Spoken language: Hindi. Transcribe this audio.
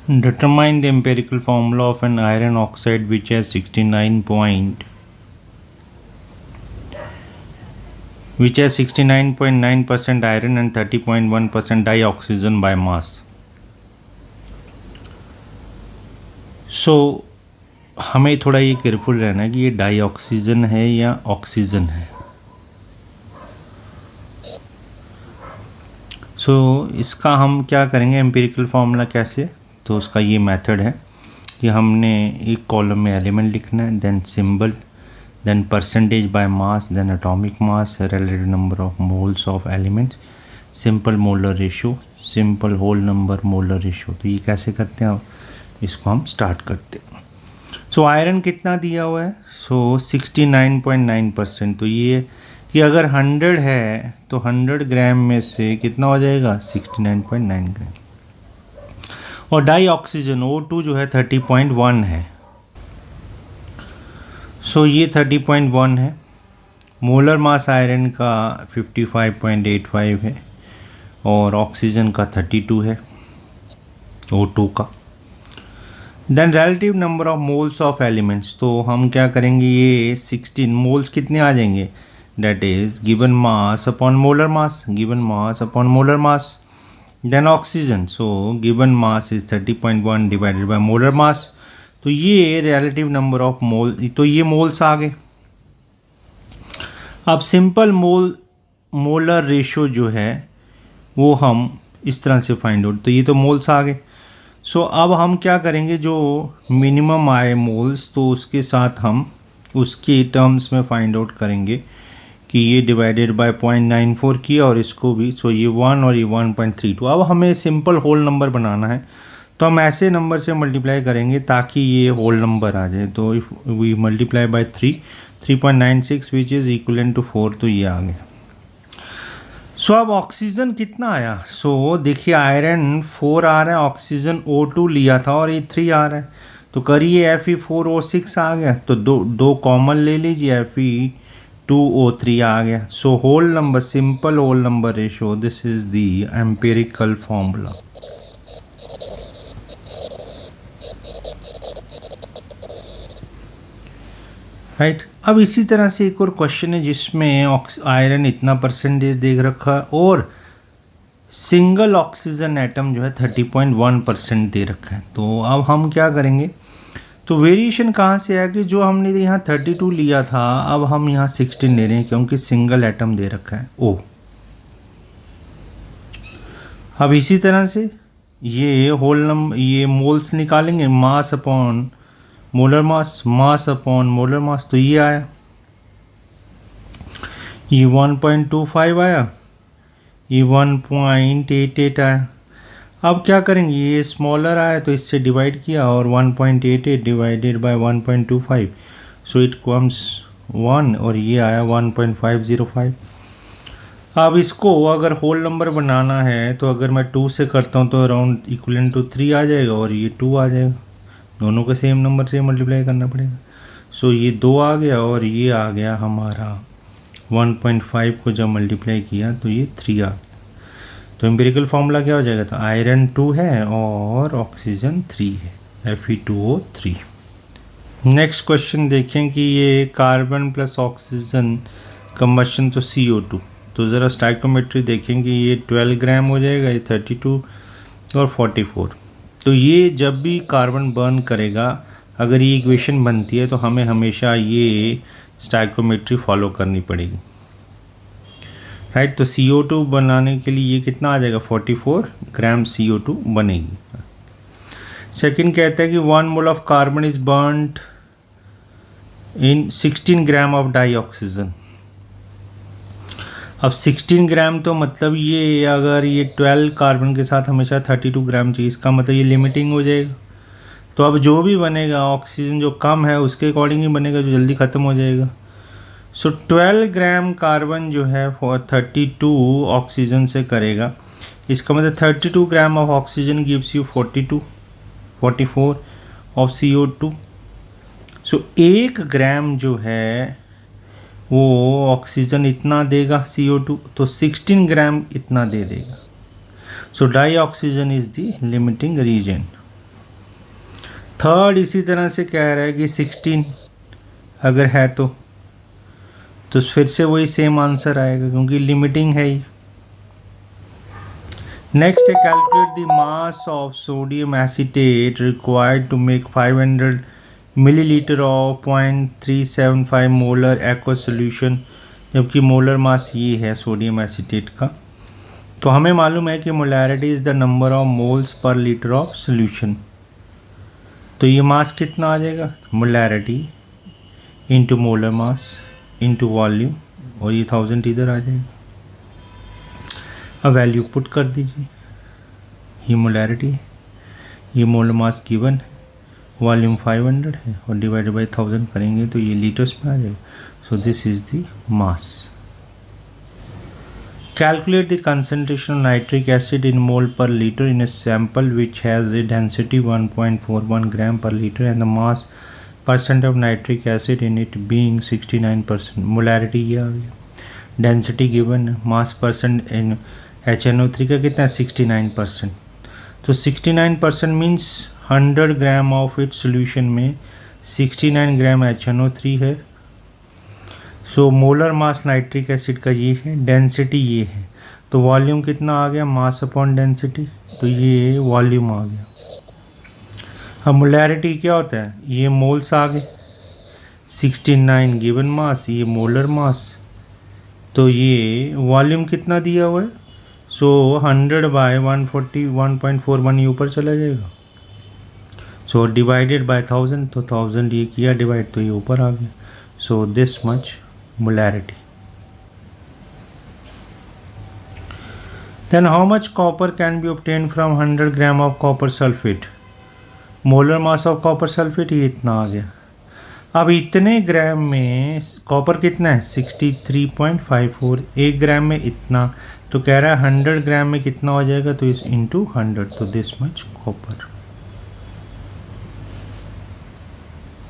Determine the empirical formula of an iron oxide which has 69.9% iron and 30.1% dioxygen by mass. So हमें थोड़ा ये केयरफुल रहना है कि ये डाइऑक्सीजन है या ऑक्सीजन है. इसका हम क्या करेंगे एम्पिरिकल फार्मूला कैसे. तो उसका ये मेथड है कि हमने एक कॉलम में एलिमेंट लिखना है, then symbol, then percentage by mass, then atomic mass, relative number of moles of elements, simple molar ratio, simple whole number molar ratio. तो ये कैसे करते हैं, इसको हम स्टार्ट करते हैं. आयरन कितना दिया हुआ है, 69.9%. तो ये कि अगर 100 है तो 100 ग्राम में से कितना हो जाएगा 69.9 ग्राम. और डाई ऑक्सीजन O2 जो है 30.1 है. ये 30.1 है. मोलर मास आयरन का 55.85 है और ऑक्सीजन का 32 है O2 का. Then relative number of moles of elements. तो हम क्या करेंगे, ये 16 मोल्स कितने आ जाएंगे, that is given mass upon molar mass, given mass upon molar mass. Then oxygen, so given mass is 30.1 divided by molar mass. तो ये relative number of mole, तो ये मोल्स आ गए. अब सिंपल मोलर रेशियो जो है वो हम इस तरह से फाइंड आउट. तो ये तो मोल्स आ गए. अब हम क्या करेंगे, जो मिनिमम आए मोल्स तो उसके साथ हम उसके टर्म्स में फाइंड आउट करेंगे कि ये डिवाइडेड बाय 0.94 किया और इसको भी. ये 1 और ये 1.32. अब हमें सिंपल होल नंबर बनाना है तो हम ऐसे नंबर से मल्टीप्लाई करेंगे ताकि ये होल नंबर आ जाए. तो if we multiply by 3.96 which is equivalent to 4. तो ये आ गया. अब ऑक्सीजन कितना आया. देखिए आयरन 4 आ रहा है, ऑक्सीजन O2 लिया था और ये 3 आ रहा है. तो करिए Fe4O6 आ गया. तो दो कॉमन ले लीजिए, Fe2O3 आ गया. Whole number, simple whole number ratio, this is the empirical formula. Right. अब इसी तरह से एक और क्वेश्चन है जिसमें आयरन इतना परसेंटेज देख रखा है और सिंगल ऑक्सीजन एटम जो है 30.1% दे रखा है. तो अब हम क्या करेंगे, तो वेरिएशन कहाँ से आया कि जो हमने यहाँ 32 लिया था अब हम यहाँ 16 ले रहे हैं क्योंकि सिंगल एटम दे रखा है O. अब इसी तरह से ये होल नंबर, ये मोल्स निकालेंगे, mass upon molar mass, mass upon molar mass. तो ये आया, ये 1.25 आया, ये 1.88 आया. अब क्या करेंगे, ये स्मॉलर आया तो इससे डिवाइड किया और 1.88 डिवाइडेड बाय 1.25. इट कम्स 1 और ये आया 1.505. अब इसको अगर होल नंबर बनाना है तो अगर मैं 2 से करता हूँ तो अराउंड इक्वलेंट टू 3 आ जाएगा और ये 2 आ जाएगा. दोनों को सेम नंबर से मल्टीप्लाई करना पड़ेगा. ये 2 आ गया और ये आ गया हमारा 1.5 को जब मल्टीप्लाई किया तो ये 3 आ गया. तो एम्पिरिकल फार्मूला क्या हो जाएगा, तो आयरन 2 है और ऑक्सीजन 3 है, Fe2O3. नेक्स्ट क्वेश्चन देखें कि ये कार्बन प्लस ऑक्सीजन कंबशन तो CO2. तो ज़रा स्टाइकोमेट्री देखेंगे, ये 12 ग्राम हो जाएगा, ये 32 और 44. तो ये जब भी कार्बन बर्न करेगा, अगर ये इक्वेशन बनती है तो हमें हमेशा ये स्टाइकोमेट्री फॉलो करनी पड़ेगी. राइट. तो CO2 बनाने के लिए ये कितना आ जाएगा, 44 ग्राम CO2 बनेगी. सेकंड कहता है कि 1 mole of carbon is burned in 16 gram of dioxygen. अब 16 ग्राम तो मतलब ये अगर ये 12 कार्बन के साथ हमेशा 32 ग्राम चाहिए, इसका मतलब ये लिमिटिंग हो जाएगा. तो अब जो भी बनेगा ऑक्सीजन जो कम है उसके अकॉर्डिंग ही बनेगा, जो जल्दी ख़त्म हो जाएगा. 12 ग्राम कार्बन जो है 32 ऑक्सीजन से करेगा. इसका मतलब 32 gram of oxygen gives you 44 of CO2. 1 ग्राम जो है वो ऑक्सीजन इतना देगा CO2, तो 16 ग्राम इतना दे देगा. Dioxygen is the limiting reason. Third इसी तरह से कह रहा है कि 16 अगर है तो फिर से वही सेम आंसर आएगा क्योंकि लिमिटिंग है ही। नेक्स्ट है calculate the mass of sodium acetate required to make 500 millilitre of 0.375 molar aqua solution, जबकि मोलर मास ये है सोडियम एसीटेट का। तो हमें मालूम है कि molarity is the number of moles per litre of solution. तो ये मास कितना आ जाएगा, molarity into molar mass into volume, और ये 1000 इधर आ जाएगा। अब वैल्यू पुट कर दीजिए, ये मोलैरिटी है, ये मोलर मास गिवन है, वॉल्यूम 500 है और डिवाइडेड बाय 1000 करेंगे तो ये लीटर्स में आ जाएगा। So this is the mass. Calculate the concentration of nitric acid in mole per litre in a sample which has a density 1.41 gram per litre and the mass percent of nitric acid in it being 69%। Molarity ये आ गया, डेंसिटी गिवन है, मास परसेंट इन HNO3 का कितना है 69%। तो 69% means 100 gram of it solution में 69 ग्राम HNO3 है। So molar mass nitric acid का ये है, डेंसिटी ये है, तो वॉल्यूम कितना आ गया, मास अपॉन डेंसिटी, तो ये वॉल्यूम आ गया। अब मोलैरिटी क्या होता है, ये मोल्स आ गए, 69 गिवन मास, ये मोलर मास, तो ये वॉल्यूम कितना दिया हुआ है, सो 100 बाय 140 1.41 ये ऊपर चला जाएगा। सो डिवाइडेड बाय 1000, तो 1000 ये किया डिवाइड तो ये ऊपर आ गया। So this much molarity. Then how much copper can be obtain from 100 gram of copper sulphate. Molar mass of copper sulphate ये इतना आ गया। अब इतने ग्राम में कॉपर कितना है 63.54, 1 ग्राम में इतना, तो कह रहा है 100 ग्राम में कितना हो जाएगा, तो इस इंटू 100, तो दिस मच कॉपर।